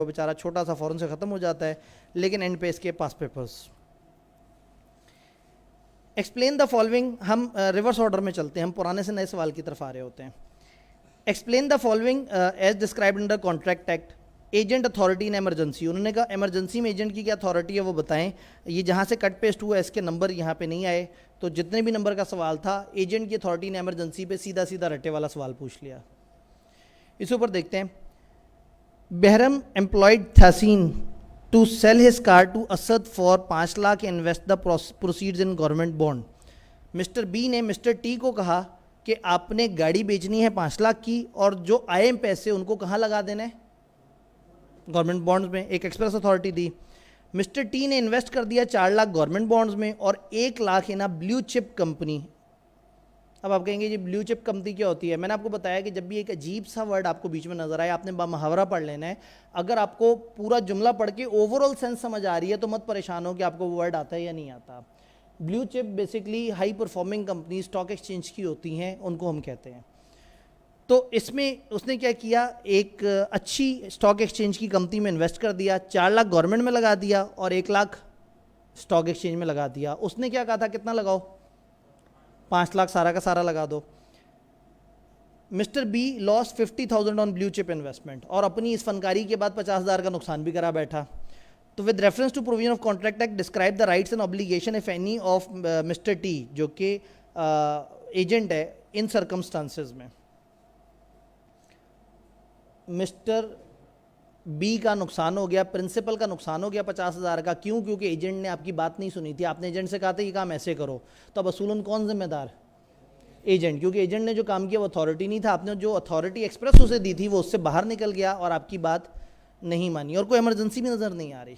वो बेचारा छोटा सा फ़ौरन से ख़त्म हो जाता है, लेकिन एंड पे इसके पास पेपर्स। एक्सप्लेन द फॉलोइंग, हम रिवर्स ऑर्डर में चलते हैं, हम पुराने से नए सवाल की तरफ आ रहे होते हैं। Explain the following as described under contract act. Agent authority in emergency, उन्होंने कहा एमरजेंसी में एजेंट की क्या अथॉरिटी है वो बताएं। ये जहाँ से कट पेस्ट हुआ इसके नंबर यहाँ पे नहीं आए, तो जितने भी नंबर का सवाल था एजेंट की अथॉरिटी इन एमरजेंसी पे सीधा सीधा रट्टे वाला सवाल पूछ लिया। इसके ऊपर देखते हैं। Behram employed Tahseen to sell his car to Asad for 5 lakh invest the proceeds in government bond. Mister B ने मिस्टर टी को कहा कि आपने गाड़ी बेचनी है 5 लाख की, और जो आए पैसे उनको कहाँ लगा देना है, गवर्नमेंट बॉन्ड्स में। एक एक्सप्रेस अथॉरिटी दी। मिस्टर टी ने इन्वेस्ट कर दिया 4 लाख गवर्नमेंट बॉन्ड्स में और 1 लाख इन अ ब्लू चिप कंपनी। अब आप कहेंगे जी ब्लू चिप कंपनी क्या होती है? मैंने आपको बताया कि जब भी एक अजीब सा वर्ड आपको बीच में नजर आए, आपने मुहावरा पढ़ लेना है। अगर आपको पूरा जुमला पढ़ के ओवरऑल सेंस समझ आ रही है तो मत परेशान हो कि आपको वो वर्ड आता है या नहीं आता। Blue chip basically high performing company stock exchange की होती हैं, उनको हम कहते हैं। तो इसमें उसने क्या किया, एक अच्छी स्टॉक एक्सचेंज की कंपनी में इन्वेस्ट कर दिया, 4 लाख गवर्नमेंट में लगा दिया और 1 लाख स्टॉक एक्सचेंज में लगा दिया। उसने क्या कहा था कितना लगाओ, 5 लाख सारा का सारा लगा दो। Mister B loss 50,000 on blue chip investment, और अपनी इस फनकारी के बाद 50,000 का नुकसान भी करा बैठा। तो with reference to provision of contract act describe the rights and obligation if any of mister T, जो कि एजेंट है इन सर्कमस्टांसेस में। मिस्टर बी का नुकसान हो गया, प्रिंसिपल का नुकसान हो गया 50,000 का। क्यों? क्योंकि एजेंट ने आपकी बात नहीं सुनी थी। आपने एजेंट से कहा था ये काम ऐसे करो, तो अब असूलन कौन जिम्मेदार? एजेंट, क्योंकि एजेंट ने जो काम किया वो अथॉरिटी नहीं था। आपने जो अथॉरिटी एक्सप्रेस उसे दी थी वो उससे बाहर निकल गया और आपकी बात नहीं मानी, और कोई इमरजेंसी भी नज़र नहीं आ रही।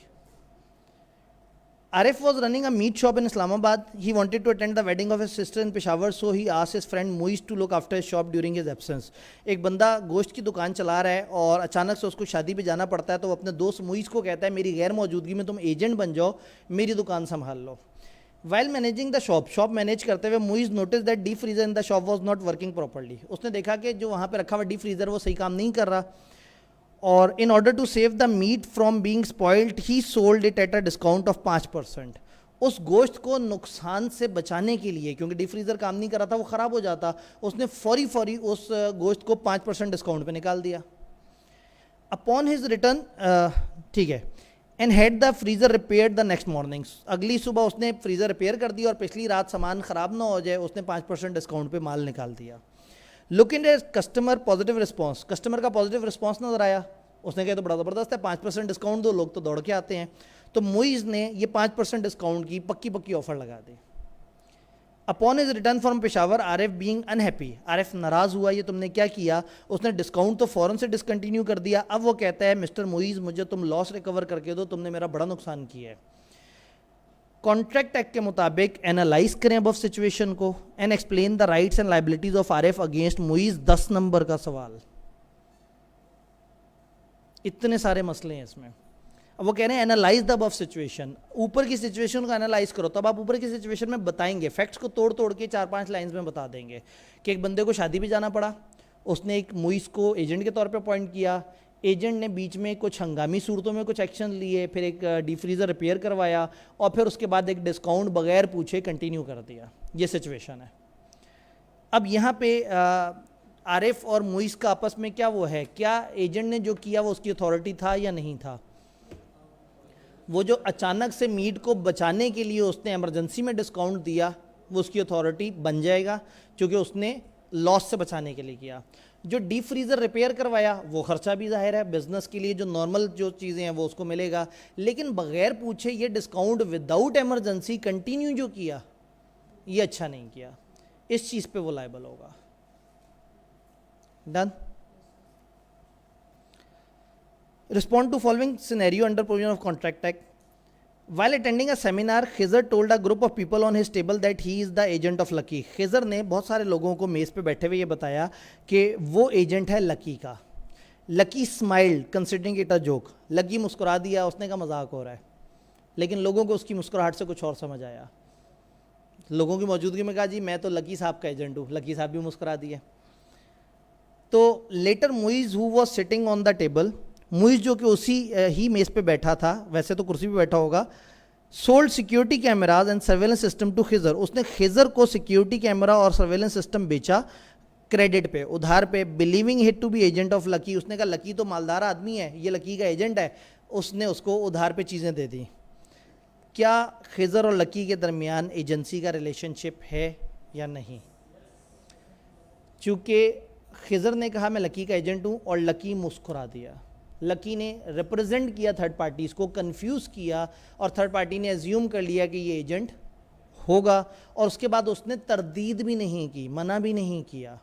Arif was running a meat shop in Islamabad. He wanted to attend the wedding of his sister in Peshawar, so he asked his friend Muiz to look after his shop during his absence. एक बंदा गोश्त की दुकान चला रहा है और अचानक से उसको शादी पे जाना पड़ता है, तो वो अपने दोस्त मुइज़ को कहता है मेरी गैर मौजूदगी में तुम एजेंट बन जाओ, मेरी दुकान संभाल लो। While managing the shop manage करते हुए Muiz notice that deep freezer in the shop was not working properly. उसने देखा कि जो वहाँ पर रखा हुआ डीप फ्रीजर वो सही काम नहीं कर रहा, और in order to save the meat from being spoiled he sold it at a discount of 5%। उस गोश्त को नुकसान से बचाने के लिए, क्योंकि डीप फ्रीजर काम नहीं कर रहा था, वो ख़राब हो जाता, उसने फौरी उस गोश्त को 5% डिस्काउंट पे निकाल दिया। अपॉन हिज रिटर्न, ठीक है, and had the freezer repair the next morning. अगली सुबह उसने फ्रीज़र रिपेयर कर दिया और पिछली रात सामान ख़राब ना हो जाए उसने 5% डिस्काउंट पे माल निकाल दिया। Look in customer positive response, customer का पॉजिटिव रिस्पॉन्स नजर आया। उसने कहा तो बड़ा ज़बरदस्त है, 5% डिस्काउंट दो, लोग तो दौड़ के आते हैं। तो मुइज़ ने ये 5% डिस्काउंट की पक्की ऑफर लगा दी। Upon is return from Peshawar Arif being unhappy, Arif नाराज़ हुआ, ये तुमने क्या किया। उसने डिस्काउंट तो फ़ौरन से डिसकंटिन्यू कर दिया। अब वो कहता है मिस्टर मुइज़ मुझे तुम लॉस रिकवर करके दो, तुमने मेरा बड़ा नुकसान किया है। कॉन्ट्रैक्ट एक्ट के मुताबिक एनालाइज करें अब सिचुएशन को and explain the rights and liabilities of Arif against Muiz. 10 number का सवाल, इतने सारे मसले हैं इसमें। अब वो कह रहे हैं एनालाइज द अबव सिचुएशन, ऊपर की सिचुएशन को एनालाइज करो। तब आप ऊपर की सिचुएशन में बताएंगे, फैक्ट्स को तोड़ के 4-5 लाइंस में बता देंगे कि एक बंदे को शादी भी जाना पड़ा, उसने एक मुइज़ को एजेंट के तौर पे अपॉइंट किया, एजेंट ने बीच में कुछ हंगामी सूरतों में कुछ एक्शन लिए, फिर एक डीप फ्रीज़र रिपेयर करवाया और फिर उसके बाद एक डिस्काउंट बगैर पूछे कंटिन्यू कर दिया। ये सिचुएशन है। अब यहाँ पे आरिफ और मुइज़ का आपस में क्या वो है, क्या एजेंट ने जो किया वो उसकी अथॉरिटी था या नहीं था? वो जो अचानक से मीट को बचाने के लिए उसने इमरजेंसी में डिस्काउंट दिया वो उसकी अथॉरिटी बन जाएगा, क्योंकि उसने लॉस से बचाने के लिए किया। जो डीप फ्रीज़र रिपेयर करवाया वो खर्चा भी जाहिर है, बिजनेस के लिए जो नॉर्मल जो चीज़ें हैं वो उसको मिलेगा, लेकिन बगैर पूछे ये डिस्काउंट विदाउट इमरजेंसी कंटिन्यू जो किया ये अच्छा नहीं किया, इस चीज़ पे वो लायबल होगा। Done. Respond to following scenario under provision of Contract Act. While attending a seminar, Khizr told a group of people on his table that he is the agent of Lucky. Khizar ने बहुत सारे लोगों को मेज़ पे बैठे हुए ये बताया कि वो एजेंट है लकी का। Lucky smiled considering it a joke. Lucky मुस्कुरा दिया, उसने कहा मजाक हो रहा है, लेकिन लोगों को उसकी मुस्कुराहट से कुछ और समझ आया। लोगों की मौजूदगी में कहा जी मैं तो लकी साहब का एजेंट हूँ। लकी साहब भी मुस्कुरा दिए। तो later Muiz who was sitting on the table Muiz जो कि उसी ही मेज़ पे बैठा था, वैसे तो कुर्सी पे बैठा होगा, sold security cameras and surveillance system to Khizar, उसने खिजर को सिक्योरिटी कैमरा और सर्वेलेंस सिस्टम बेचा क्रेडिट पे, उधार पे, believing him to be agent of Lucky, उसने कहा लकी तो मालदार आदमी है, ये लकी का एजेंट है, उसने उसको उधार पे चीज़ें दे दी। क्या खिजर और लकी के दरमियान एजेंसी का रिलेशनशिप है या नहीं? चूँकि खिजर ने कहा मैं लकी का एजेंट हूँ और लकी मुस्कुरा दिया, लकी ने रिप्रेजेंट किया थर्ड पार्टीज़ को, कंफ्यूज किया और थर्ड पार्टी ने एज्यूम कर लिया कि ये एजेंट होगा, और उसके बाद उसने तरदीद भी नहीं की, मना भी नहीं किया।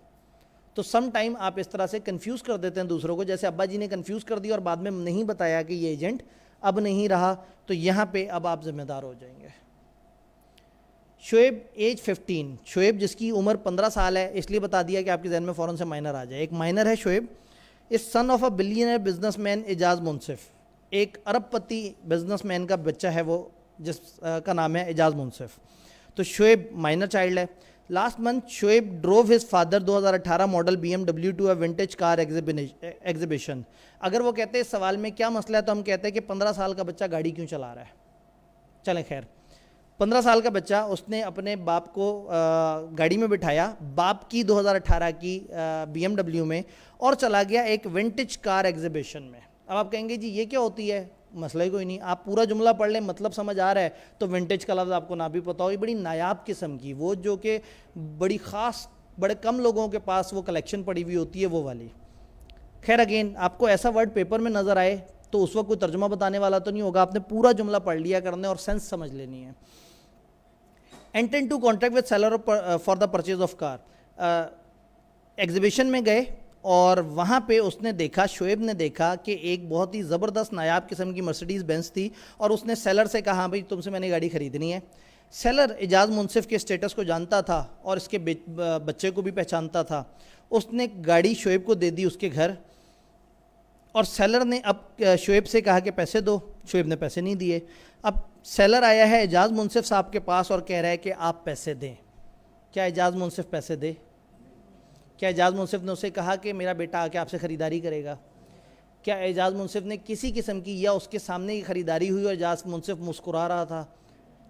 तो सम टाइम आप इस तरह से कंफ्यूज कर देते हैं दूसरों को, जैसे अब्बा जी ने कंफ्यूज कर दिया और बाद में नहीं बताया कि ये एजेंट अब नहीं रहा, तो यहाँ पे अब आप जिम्मेदार हो जाएंगे। शोएब एज 15, शोएब जिसकी उम्र 15 साल है, इसलिए बता दिया कि आपके जहन में फ़ौरन से माइनर आ जाए। एक माइनर है Shoaib, is son of a billionaire businessman Ejaz Munsif, एक अरबपति बिजनेसमैन का बच्चा है वो, जिस का नाम है एजाज मुंसिफ। तो शोएब माइनर चाइल्ड है। Last month Shoaib drove his father 2018 model BMW to a vintage car exhibition. अगर वो कहते हैं इस सवाल में क्या मसला है, तो हम कहते हैं कि 15 साल का बच्चा गाड़ी क्यों चला रहा है। चलें खैर, 15 साल का बच्चा, उसने अपने बाप को गाड़ी में बिठाया, बाप की 2018 की BMW में, और चला गया एक विंटेज कार एग्जीबिशन में। अब आप कहेंगे जी ये क्या होती है, मसला ही कोई नहीं, आप पूरा जुमला पढ़ लें, मतलब समझ आ रहा है तो विंटेज का लफ्ज़ आपको ना भी पता हो, ये बड़ी नायाब किस्म की, वो जो कि बड़ी ख़ास, बड़े कम लोगों के पास वो कलेक्शन पड़ी हुई होती है, वो वाली। खैर अगेन, आपको ऐसा वर्ड पेपर में नज़र आए तो उस वक्त कोई तर्जुमा बताने वाला तो नहीं होगा, आपने पूरा जुमला पढ़ लिया करने और सेंस समझ लेनी है। Enter into contract with seller for the purchase of car. Exhibition में गए और वहाँ पे उसने देखा, शोएब ने देखा कि एक बहुत ही ज़बरदस्त नायाब किस्म की मर्सिडीज़ बेंस थी, और उसने सेलर से कहा भाई तुमसे मैंने गाड़ी ख़रीदनी है। सेलर एजाज मुंसिफ के स्टेटस को जानता था और इसके बच्चे को भी पहचानता था। उसने गाड़ी शोएब को दे दी उसके घर, और सेलर ने अब शोएब से कहा कि पैसे दो, शोएब ने पैसे नहीं दिए। अब सेलर आया है एजाज मुंसिफ साहब के पास और कह रहा है कि आप पैसे दें। क्या एजाज मुंसिफ पैसे दे? क्या एजाज मुंसिफ ने उसे कहा कि मेरा बेटा आके आपसे ख़रीदारी करेगा? क्या एजाज मुंसिफ ने किसी किस्म की, या उसके सामने की ख़रीदारी हुई और एजाज मुंसिफ मुस्कुरा रहा था?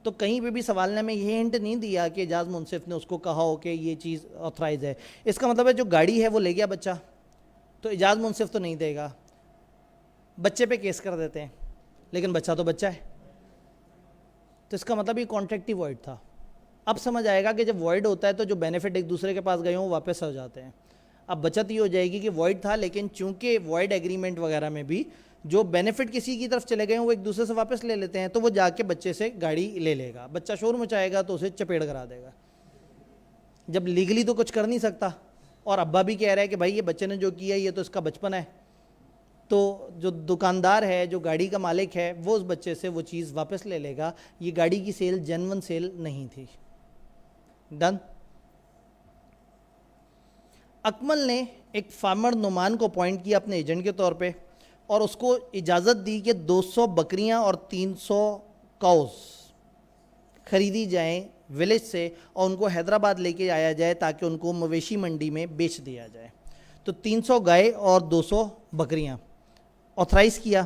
तो कहीं पे भी सवालनामे में ये हिंट नहीं दिया कि एजाज मुंसिफ ने उसको कहा हो कि ये चीज़ ऑथराइज है। इसका मतलब है जो गाड़ी है वो ले गया बच्चा, तो एजाज मुंसिफ तो नहीं देगा, बच्चे पे केस कर देते हैं, लेकिन बच्चा तो बच्चा है, तो इसका मतलब ये कॉन्ट्रैक्ट ही वॉइड था। अब समझ आएगा कि जब वॉइड होता है तो जो बेनिफिट एक दूसरे के पास गए हों वो वापस हो जाते हैं। अब बचत ये हो जाएगी कि वॉइड था, लेकिन चूंकि वॉइड एग्रीमेंट वगैरह में भी जो बेनिफिट किसी की तरफ चले गए हों वो एक दूसरे से वापस ले लेते हैं, तो वो जाके बच्चे से गाड़ी ले लेगा। बच्चा शोर मचाएगा तो उसे चपेट करा देगा, जब लीगली तो कुछ कर नहीं सकता, और अब्बा भी कह रहा है कि भाई ये बच्चे ने जो किया ये तो इसका बचपन है, तो जो दुकानदार है, जो गाड़ी का मालिक है, वो उस बच्चे से वो चीज़ वापस ले लेगा। ये गाड़ी की सेल जेन्युइन सेल नहीं थी। डन। अकमल ने एक फार्मर नुमान को अपॉइंट किया अपने एजेंट के तौर पे, और उसको इजाज़त दी कि 200 बकरियां और 300 काउस खरीदी जाएं विलेज से और उनको हैदराबाद लेके आया जाए ताकि उनको मवेशी मंडी में बेच दिया जाए। तो 300 गाय और 200 बकरियां ऑथराइज़ किया।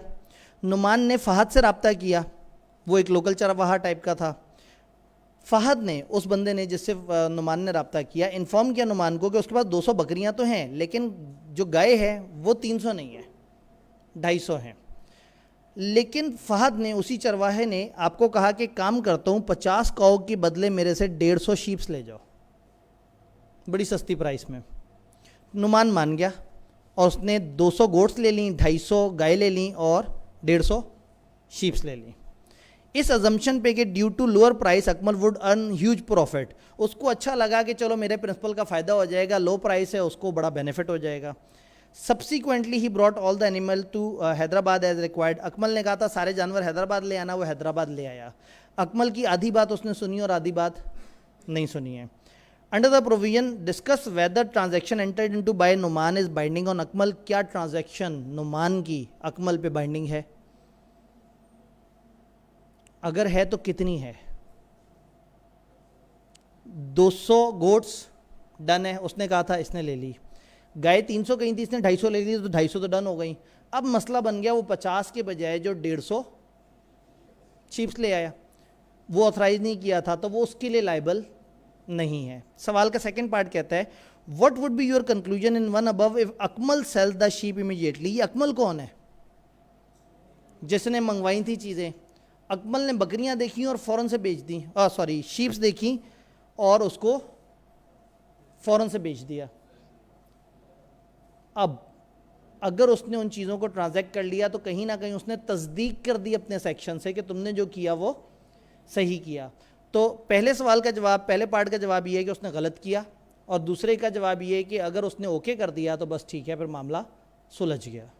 नुमान ने फ़हद से रब्ता किया, वो एक लोकल चरवाहा टाइप का था। फ़हद ने, उस बंदे ने जिससे नुमान ने रब्ता किया, इन्फॉर्म किया नुमान को कि उसके पास 200 बकरियां तो हैं, लेकिन जो गाय है वो 300 नहीं है, 250 हैं। लेकिन फ़हद ने, उसी चरवाहे ने आपको कहा कि काम करता हूँ 50 काऊ के बदले मेरे से 150 शीप्स ले जाओ, बड़ी सस्ती प्राइस में। नुमान मान गया और उसने 200 गोट्स ले ली, 250 गाय ले ली और 150 शीप्स ले ली, इस अजम्पशन पे कि due to lower price Akmal would earn huge profit. उसको अच्छा लगा कि चलो मेरे प्रिंसिपल का फ़ायदा हो जाएगा, लो प्राइस है, उसको बड़ा बेनिफिट हो जाएगा। Subsequently he brought all the animal to Hyderabad as required. Akmal ने कहा था सारे जानवर हैदराबाद ले आना, वो हैदराबाद ले आया। अकमल की आधी बात उसने सुनी और आधी बात नहीं सुनी है। Under the provision discuss whether transaction entered into by Numan is binding on Akmal. क्या ट्रांजैक्शन नुमान की अकमल पे बाइंडिंग है? अगर है तो कितनी है? 200 गोट्स डन है, उसने कहा था, इसने ले ली। गाय 300 कहीं थी, इसने 250 ले ली, तो 250 तो डन हो गई। अब मसला बन गया वो 50 के बजाय जो 150 शीप्स ले आया, वो ऑथराइज नहीं किया था, तो वो उसके लिए लाइबल नहीं है। सवाल का सेकंड पार्ट कहता है what would be your conclusion in one above if Akmal sells the sheep immediately. ये अकमल कौन है? जिसने मंगवाई थी चीज़ें। अकमल ने बकरियां देखी और फ़ौरन से बेच दी, सॉरी शीप्स देखी और उसको फ़ौरन से बेच दिया। अब अगर उसने उन चीज़ों को ट्रांजैक्ट कर लिया तो कहीं ना कहीं उसने तस्दीक कर दी अपने सेक्शन से कि तुमने जो किया वो सही किया। तो पहले सवाल का जवाब, पहले पार्ट का जवाब ये है कि उसने गलत किया, और दूसरे का जवाब ये है कि अगर उसने ओके कर दिया तो बस ठीक है, फिर मामला सुलझ गया।